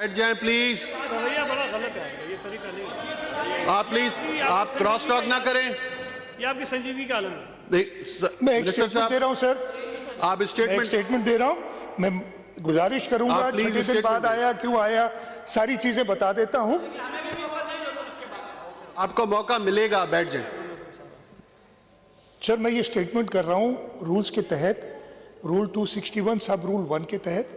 बैठ जाएं प्लीज। रवैया बड़ा गलत है, ये तरीका नहीं है। आप प्लीज आप क्रॉस टॉक ना करें। ये आपकी संजीदगी का आलम है। मैं एक मिनिस्टर स्टेटमेंट दे रहा हूं सर, आप मैं एक स्टेटमेंट स्टेटमेंट दे रहा हूं। मैं गुजारिश करूंगा, आप प्लीज 6 दिन स्टेटमेंट बाद दें। आया क्यों आया सारी चीजें बता देता हूं। आपको मौका मिलेगा, बैठ जाएं। सर मैं ये स्टेटमेंट कर रहा हूं रूल्स के तहत, रूल 261 सब रूल 1 के तहत,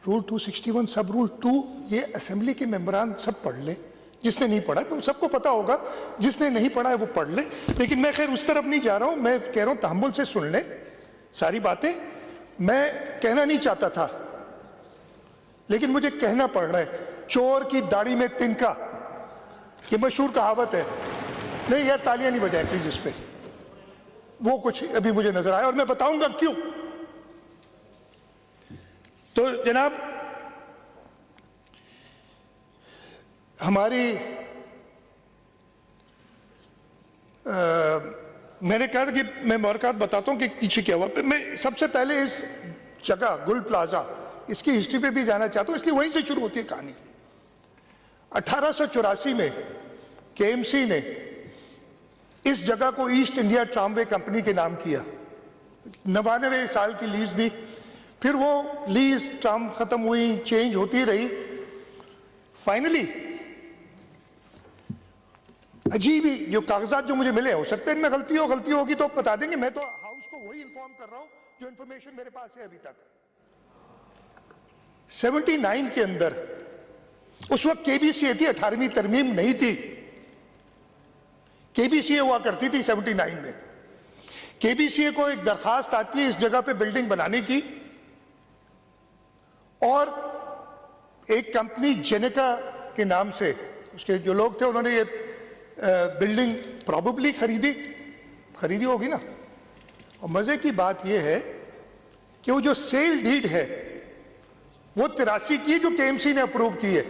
रूल 261 सब रूल 2, ये असेंबली के मेंबरान सब पढ़ ले। जिसने नहीं पढ़ा तो सबको पता होगा, जिसने नहीं पढ़ा है वो पढ़ ले। लेकिन मैं खैर उस तरफ नहीं जा रहा हूं, मैं कह रहा हूं तहम्मुल से सुन ले सारी बातें। मैं कहना नहीं चाहता था लेकिन मुझे कहना पड़ रहा है। चोर की दाढ़ी में तिनका, ये मशहूर कहावत है। नहीं यार तालियां नहीं बजाएं प्लीज इस पे, वो कुछ अभी मुझे नजर आया और मैं बताऊंगा क्यों। तो जनाब हमारी मैंने कहा था कि मैं मुबारकात बताता हूं कि पीछे क्या हुआ। मैं सबसे पहले इस जगह गुल प्लाजा इसकी हिस्ट्री पे भी जाना चाहता हूं, इसलिए वहीं से शुरू होती है कहानी। 1884 में केएमसी ने इस जगह को ईस्ट इंडिया ट्रामवे कंपनी के नाम किया। 99 साल की लीज दी, फिर वो लीज ट्राम खत्म हुई, चेंज होती रही। फाइनली अजीब ही जो कागजात जो मुझे मिले, हो सकता है इनमें गलती होगी तो बता देंगे। मैं तो हाउस को वही इंफॉर्म कर रहा हूं जो इंफॉर्मेशन मेरे पास है अभी तक। 79 के अंदर उस वक्त केबीसीए थी, 18वीं तरमीम नहीं थी। केबीसीए हुआ करती थी 79 में। केबीसीए को एक दरखास्त आती है इस जगह पे बिल्डिंग बनाने की, और एक कंपनी जेनेका के नाम से उसके जो लोग थे उन्होंने ये बिल्डिंग प्रॉबेबली खरीदी होगी ना। और मजे की बात यह है कि वो जो सेल डीड है वो 83 की जो केएमसी ने अप्रूव की है।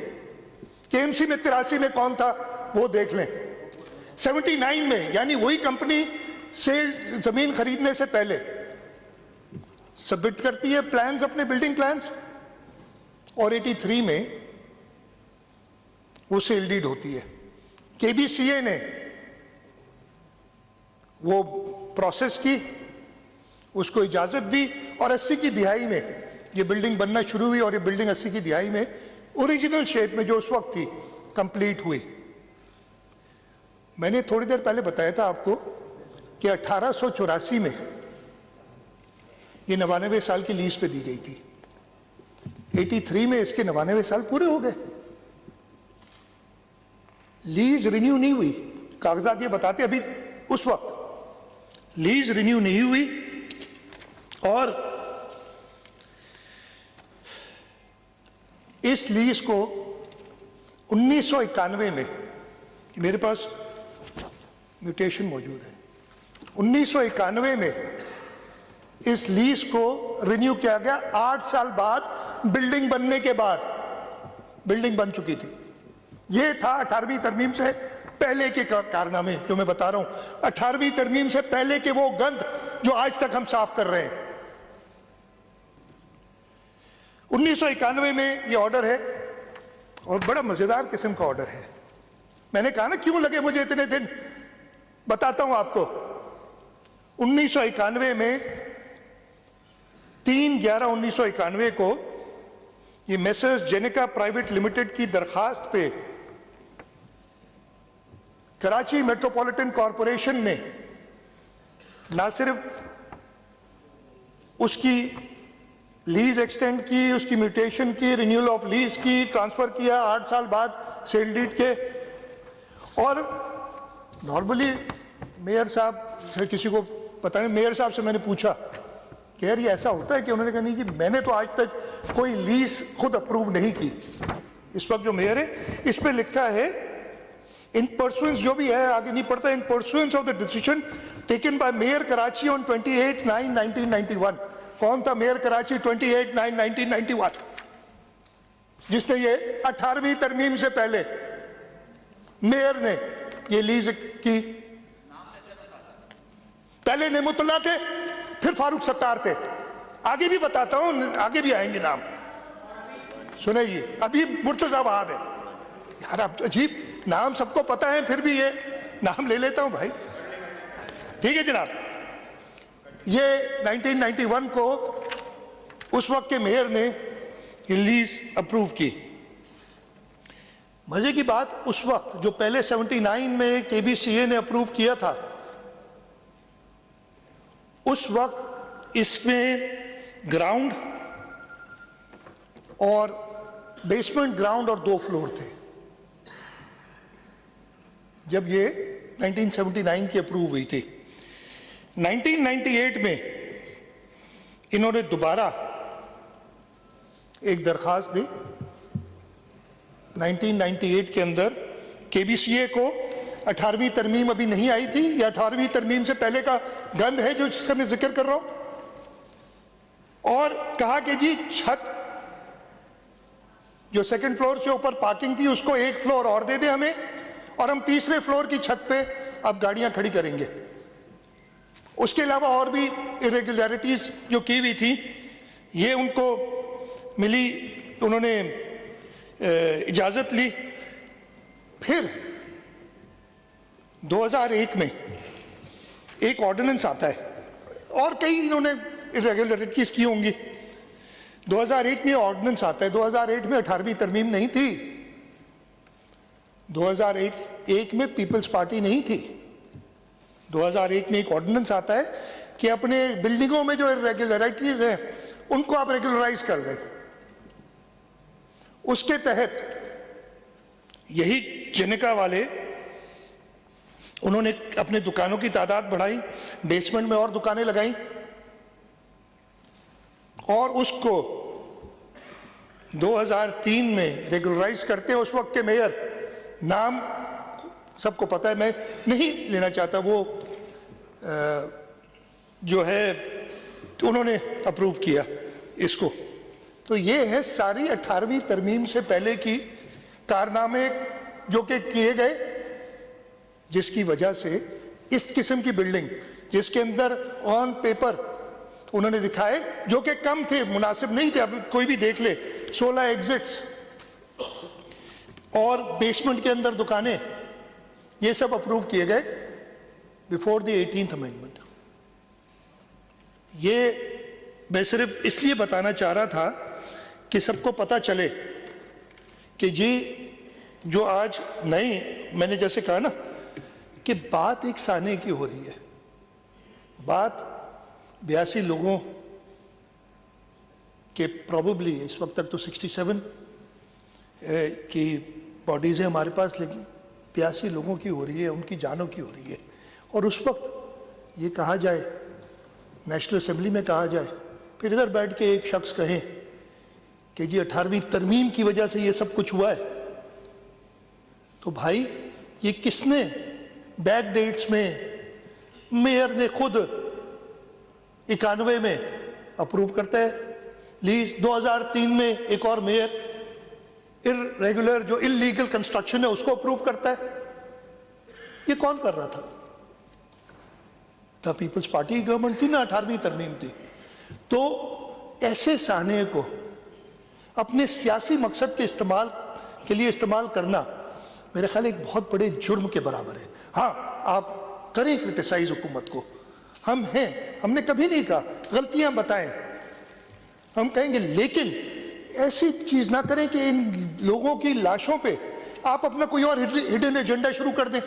केएमसी में 83 में कौन था वो देख लें। 79 में यानी वही कंपनी सेल जमीन खरीदने से पहले सबमिट करती है प्लान्स, अपने बिल्डिंग प्लान्स, और 83 में वो सेल डीड होती है। केबीसीए ने वो प्रोसेस की, उसको इजाजत दी, और 80 की दिहाई में ये बिल्डिंग बनना शुरू हुई। और ये बिल्डिंग 80 की दिहाई में ओरिजिनल शेप में जो उस वक्त थी कंप्लीट हुई। मैंने थोड़ी देर पहले बताया था आपको कि 1884 में ये 99 साल की लीज पे दी गई थी। 83 में इसके 99 साल पूरे हो गए। लीज रिन्यू नहीं हुई, कागजात ये बताते अभी उस वक्त लीज रिन्यू नहीं हुई। और इस लीज को 1991 में, मेरे पास म्यूटेशन मौजूद है, 1991 में इस लीज को रिन्यू किया गया। 8 साल बाद बिल्डिंग बनने के बाद बिल्डिंग बन चुकी थी। ये था 18वीं तरमीम से पहले के कारनामे जो मैं बता रहा हूं। 18वीं तरमीम से पहले के वो गंद जो आज तक हम साफ कर रहे हैं। 1991 में ये ऑर्डर है और बड़ा मजेदार किस्म का ऑर्डर है। मैंने कहा ना क्यों लगे मुझे इतने दिन, बताता हूं आपको। 1991 में 3/11/1991 को ये मेसर्स जेनेका प्राइवेट लिमिटेड की दरखास्त पे कराची मेट्रोपॉलिटन कॉरपोरेशन ने ना सिर्फ उसकी लीज एक्सटेंड की, उसकी म्यूटेशन की, रिन्यूअल ऑफ लीज की, ट्रांसफर किया 8 साल बाद सेल डीड के। और नॉर्मली मेयर साहब से किसी को पता नहीं, मेयर साहब से मैंने पूछा कि यार ये ऐसा होता है कि उन्होंने कहा नहीं जी मैंने तो आज तक कोई लीज खुद अप्रूव नहीं की। इस वक्त जो मेयर है इस पे लिखा है इन परसुएंस, जो भी है आगे नहीं पड़ता, इन pursuance of the decision taken by mayor Karachi on 28/9/1991। कौन था मेयर कराची 28/9/1991 जिसने ये 18वीं तरमीम से पहले मेयर ने ये लीज की। पहले नेमुतुल्लाह थे, फिर फारूक सत्तार थे, आगे भी बताता हूं, आगे भी आएंगे नाम। सुनिए, अभी मुर्तजा वहाब है यार, अब तो अजीब नाम सबको पता है, फिर भी ये नाम ले लेता हूं भाई। ठीक है जनाब, ये 1991 को उस वक्त के मेयर ने लीज अप्रूव की। मजे की बात, उस वक्त जो पहले 79 में केबीसीए ने अप्रूव किया था, उस वक्त इसमें ग्राउंड और बेसमेंट ग्राउंड और 2 फ्लोर थे। जब ये 1979 की अप्रूव हुई थी, 1998 में इन्होंने दोबारा एक दरखास्त दी। 1998 के अंदर केबीसीए को 18वीं तरमीम अभी नहीं आई थी, या 18वीं तरमीम से पहले का गंद है जो जिसका मैं जिक्र कर रहा हूं, और कहा कि जी छत जो सेकंड फ्लोर से ऊपर पार्किंग थी उसको 1 फ्लोर और दे दे हमें, और हम तीसरे फ्लोर की छत पे अब गाड़ियां खड़ी करेंगे। उसके अलावा और भी इरेगुलरिटीज जो की हुई थी ये उनको मिली, उन्होंने इजाजत ली। फिर 2001 में एक ऑर्डिनेंस आता है, और कई इन्होंने इरेगुलरिटीज की होंगी। 2001 में ऑर्डिनेंस आता है, 2008 में 18वीं तरमीम नहीं थी, 2001 में पीपल्स पार्टी नहीं थी। 2001 में एक ऑर्डिनेंस आता है कि अपने बिल्डिंगों में जो इरेगुलरिटीज हैं उनको आप रेगुलराइज कर दें। उसके तहत यही जिनेका वाले उन्होंने अपने दुकानों की तादाद बढ़ाई, बेसमेंट में और दुकानें लगाई, और उसको 2003 में रेगुलराइज करते हैं। उस वक्त के मेयर, नाम सबको पता है, मैं नहीं लेना चाहता, वो जो है उन्होंने अप्रूव किया इसको। तो ये है सारी 18वीं तरमीम से पहले की कारनामे जो कि किए गए, जिसकी वजह से इस किस्म की बिल्डिंग जिसके अंदर ऑन पेपर उन्होंने दिखाए जो कि कम थे, मुनासिब नहीं थे, अब कोई भी देख ले, 16 एग्जिट्स और बेसमेंट के अंदर दुकानें, ये सब अप्रूव किए गए बिफोर द 18th अमेंडमेंट। ये मैं सिर्फ इसलिए बताना चाह रहा था कि सबको पता चले कि जी जो आज नई, मैंने जैसे कहा ना कि बात एक साने की हो रही है, बात 82 लोगों के, प्रॉबेबली इस वक्त तक तो 67 की बॉडीज़ हैं हमारे पास, लेकिन 82 लोगों की हो रही है, उनकी जानों की हो रही है। और उस वक्त ये कहा जाए, नेशनल असेंबली में कहा जाए, फिर इधर बैठ के एक शख्स कहें कि जी 18वीं तरमीम की वजह से ये सब कुछ हुआ है, तो भाई ये किसने बैक डेट्स में, मेयर ने खुद 91 में अप्रूव करता है लीज, 2003 में एक और मेयर इर्रेगुलर जो इलीगल कंस्ट्रक्शन है उसको अप्रूव करता है। ये कौन कर रहा था? द पीपल्स पार्टी गवर्नमेंट थी ना, 18वीं तरमीम थी। तो ऐसे साने को अपने सियासी मकसद के इस्तेमाल के लिए इस्तेमाल करना मेरे ख्याल एक बहुत बड़े जुर्म के बराबर है। हाँ, आप करें क्रिटिसाइज हुकूमत को, हम हैं, हमने कभी नहीं कहा गलतियां बताएं, हम कहेंगे, लेकिन ऐसी चीज ना करें कि इन लोगों की लाशों पे आप अपना कोई और हिडन एजेंडा शुरू कर दें।